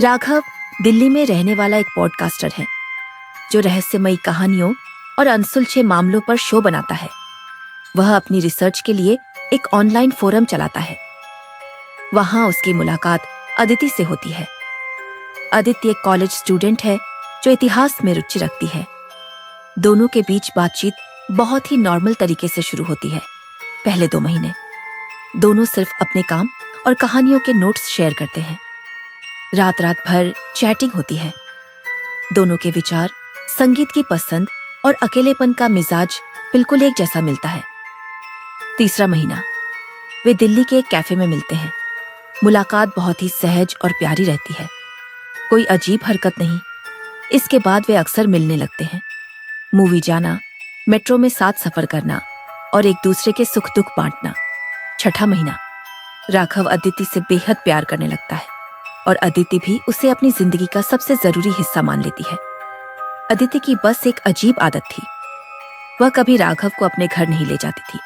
राघव दिल्ली में रहने वाला एक पॉडकास्टर है जो रहस्यमयी कहानियों और अनसुलझे मामलों पर शो बनाता है। वह अपनी रिसर्च के लिए एक ऑनलाइन फोरम चलाता है। वहां उसकी मुलाकात अदिति से होती है। अदिति एक कॉलेज स्टूडेंट है जो इतिहास में रुचि रखती है। दोनों के बीच बातचीत बहुत ही नॉर्मल तरीके से शुरू होती है। पहले 2 महीने दोनों सिर्फ अपने काम और कहानियों के नोट्स शेयर करते हैं। रात रात भर चैटिंग होती है। दोनों के विचार, संगीत की पसंद और अकेलेपन का मिजाज बिल्कुल एक जैसा मिलता है। 3 महीना वे दिल्ली के एक कैफे में मिलते हैं। मुलाकात बहुत ही सहज और प्यारी रहती है। कोई अजीब हरकत नहीं। इसके बाद वे अक्सर मिलने लगते हैं। मूवी जाना, मेट्रो में साथ सफर करना और एक दूसरे के सुख दुख बांटना। 6 महीना राघव अदिति से बेहद प्यार करने लगता है और अदिति भी उसे अपनी जिंदगी का सबसे जरूरी हिस्सा मान लेती है। अदिति की बस एक अजीब आदत थी। वह कभी राघव को अपने घर नहीं ले जाती थी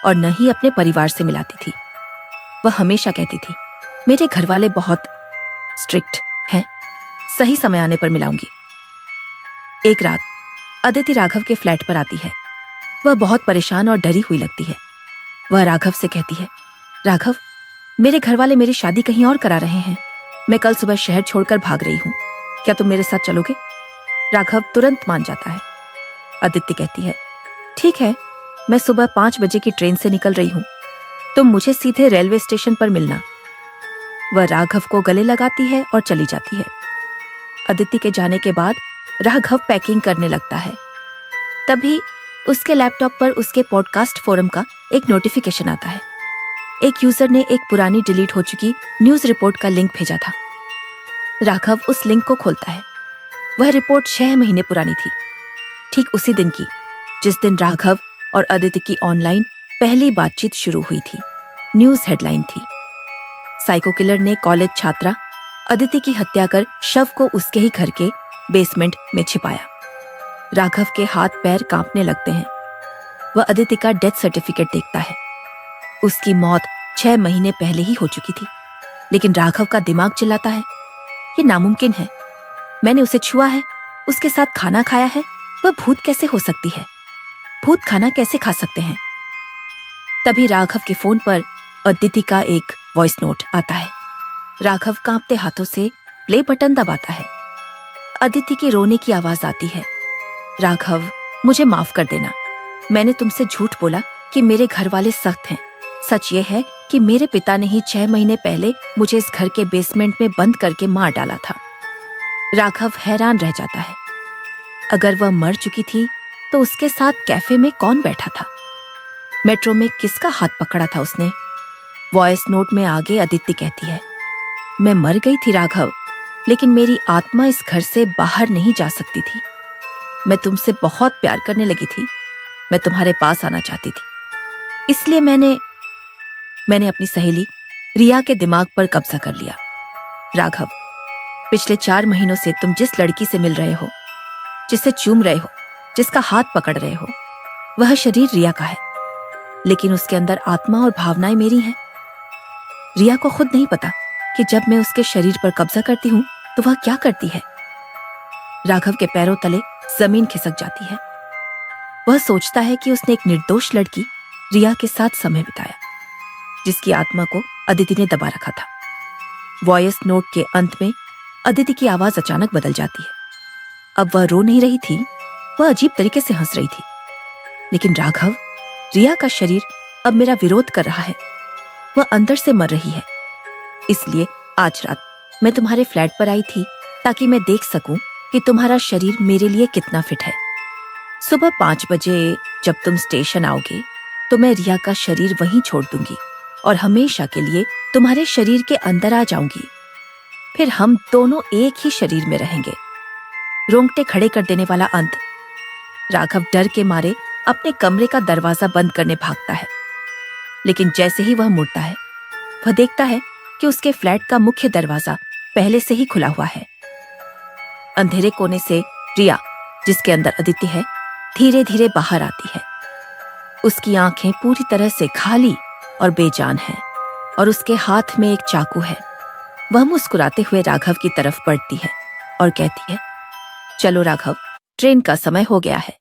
और न ही अपने परिवार से मिलाती थी। वह हमेशा कहती थी, मेरे घर वाले बहुत स्ट्रिक्ट हैं, सही समय आने पर मिलाऊंगी। एक रात अदिति राघव के फ्लैट पर आती है। वह बहुत परेशान और डरी हुई लगती है। वह राघव से कहती है, राघव, मेरे घर वाले मेरी शादी कहीं और करा रहे हैं। मैं कल सुबह शहर छोड़कर भाग रही हूँ। क्या तुम मेरे साथ चलोगे? राघव तुरंत मान जाता है। अदिति कहती है, ठीक है, मैं सुबह 5 बजे की ट्रेन से निकल रही हूँ। तुम मुझे सीधे रेलवे स्टेशन पर मिलना। वह राघव को गले लगाती है और चली जाती है। अदिति के जाने के बाद राघव पैकिंग करने लगता है। तभी उसके लैपटॉप पर उसके पॉडकास्ट फोरम का एक नोटिफिकेशन आता है। एक यूजर ने एक पुरानी डिलीट हो चुकी न्यूज रिपोर्ट का लिंक भेजा था। राघव उस लिंक को खोलता है। वह रिपोर्ट 6 महीने पुरानी थी, ठीक उसी दिन की जिस दिन राघव और अदिति की ऑनलाइन पहली बातचीत शुरू हुई थी। न्यूज हेडलाइन थी, साइको किलर ने कॉलेज छात्रा अदिति की हत्या कर शव को उसके ही घर के बेसमेंट में छिपाया। राघव के हाथ पैर कांपने लगते हैं। वह अदिति का डेथ सर्टिफिकेट देखता है। उसकी मौत 6 महीने पहले ही हो चुकी थी, लेकिन राघव का दिमाग चिल्लाता है, ये नामुमकिन है। मैंने उसे छुआ है, उसके साथ खाना खाया है। वह भूत कैसे हो सकती है? भूत खाना कैसे खा सकते हैं? तभी राघव के फोन पर अदिति का एक वॉइस नोट आता है। राघव कांपते हाथों से प्ले बटन दबाता है। अदिति के रोने की आवाज आती है, राघव, मुझे माफ कर देना। मैंने तुमसे झूठ बोला कि मेरे घर वाले सख्त हैं। सच ये है कि मेरे पिता ने ही 6 महीने पहले मुझे इस घर के बेसमेंट में बंद करके मार डाला था। राघव हैरान रह जाता है। अगर वह मर चुकी थी तो उसके साथ कैफे में कौन बैठा था? मेट्रो में किसका हाथ पकड़ा था उसने? वॉइस नोट में आगे अदिति कहती है, मैं मर गई थी राघव, लेकिन मेरी आत्मा इस घर से बाहर नहीं जा सकती थी। मैं तुमसे बहुत प्यार करने लगी थी। मैं तुम्हारे पास आना चाहती थी, इसलिए मैंने अपनी सहेली रिया के दिमाग पर कब्जा कर लिया। राघव, पिछले 4 महीनों से तुम जिस लड़की से मिल रहे हो, जिसे चूम रहे हो, जिसका हाथ पकड़ रहे हो, वह शरीर रिया का है, लेकिन उसके अंदर आत्मा और भावनाएं मेरी हैं। रिया को खुद नहीं पता कि जब मैं उसके शरीर पर कब्जा करती हूं तो वह क्या करती है। राघव के पैरों तले जमीन खिसक जाती है। वह सोचता है कि उसने एक निर्दोष लड़की रिया के साथ समय बिताया, जिसकी आत्मा को अदिति ने दबा रखा था। वॉइस नोट के अंत में अदिति की आवाज अचानक बदल जाती है। अब वह रो नहीं रही थी, वह अजीब तरीके से हंस रही थी। लेकिन राघव, रिया का शरीर अब मेरा विरोध कर रहा है। वह अंदर से मर रही है। इसलिए आज रात मैं तुम्हारे फ्लैट पर आई थी ताकि मैं देख सकूं कि तुम्हारा शरीर मेरे लिए कितना फिट है। सुबह 5 बजे जब तुम स्टेशन आओगे तो मैं रिया का शरीर वहीं छोड़ दूंगी और हमेशा के लिए तुम्हारे शरीर के अंदर आ जाऊंगी। फिर हम दोनों एक ही शरीर में रहेंगे। रोंगटे खड़े कर देने वाला अंत। राघव डर के मारे अपने कमरे का दरवाजा बंद करने भागता है, लेकिन जैसे ही वह मुड़ता है, वह देखता है कि उसके फ्लैट का मुख्य दरवाजा पहले से ही खुला हुआ है। अंधेरे कोने से रिया, जिसके अंदर अदिति है, धीरे धीरे बाहर आती है। उसकी आंखें पूरी तरह से खाली और बेजान हैं और उसके हाथ में एक चाकू है। वह मुस्कुराते हुए राघव की तरफ बढ़ती है और कहती है, चलो राघव, ट्रेन का समय हो गया है।